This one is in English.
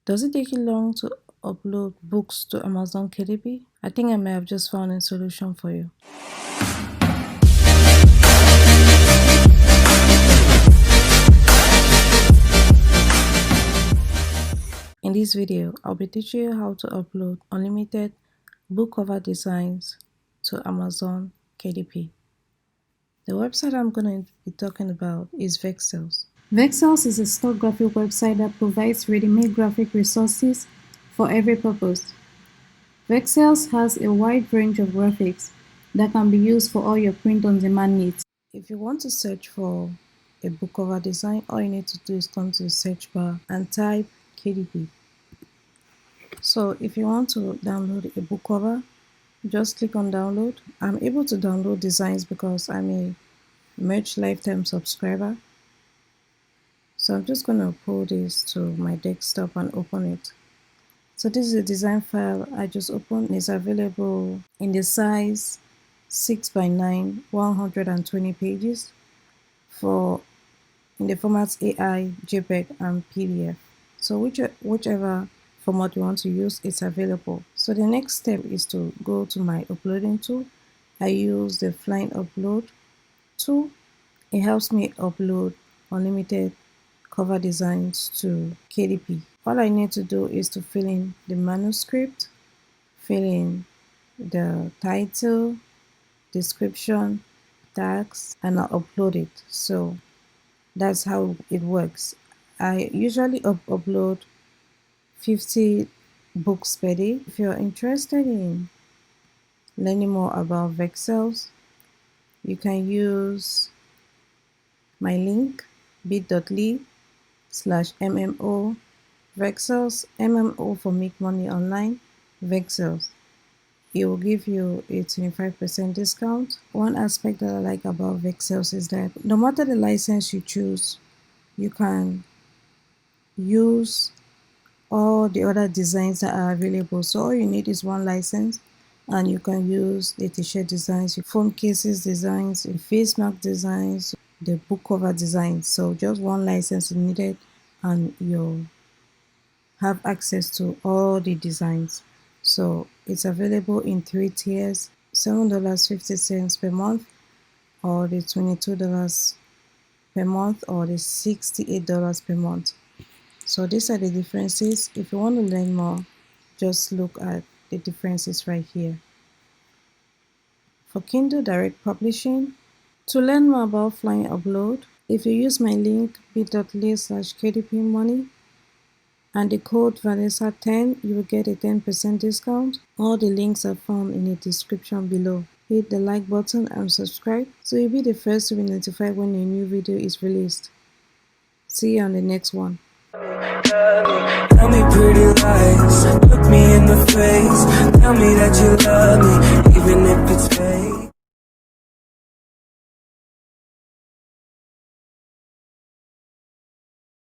Does it take you long to upload books to Amazon KDP? I think I may have just found a solution for you. In this video, I'll be teaching you how to upload unlimited book cover designs to Amazon KDP. The website I'm going to be talking about is VEXELS. VEXELS is a stock graphic website that provides ready-made graphic resources for every purpose. VEXELS has a wide range of graphics that can be used for all your print-on-demand needs. If you want to search for a book cover design, all you need to do is come to the search bar and type KDP. So if you want to download a book cover, just click on download. I'm able to download designs because I'm a Merch Lifetime subscriber. So I'm just going to pull this to my desktop and open it. So this is a design file I just opened. It's available in the size 6x9, 120 pages in the formats AI, JPEG, and PDF. So whichever format you want to use, it's available. So the next step is to go to my uploading tool. I use the Flying Upload tool. It helps me upload unlimited cover designs to KDP. All I need to do is to fill in the manuscript, fill in the title, description, tags, and I'll upload it. So that's how it works. I usually upload 50 books per day. If you're interested in learning more about VEXELS, you can use my link bit.ly/MMO VEXELS, MMO for Make Money Online, VEXELS. It will give you a 25% discount. One aspect that I like about VEXELS is that no matter the license you choose, you can use all the other designs that are available. So all you need is one license and you can use the t-shirt designs, your phone cases designs, your face mask designs, the book cover designs. So just one license is needed and you'll have access to all the designs. So it's available in 3 tiers, $7.50 per month, or the $22 per month, or the $68 per month. So these are the differences. If you want to learn more, just look at the differences right here. For Kindle Direct Publishing, to learn more about Flying Upload, if you use my link bit.ly/KDPmoney and the code Vanessa10, you will get a 10% discount. All the links are found in the description below. Hit the like button and subscribe so you'll be the first to be notified when a new video is released. See you on the next one. Tell me pretty lies, look me in the face, tell me that you love me, even if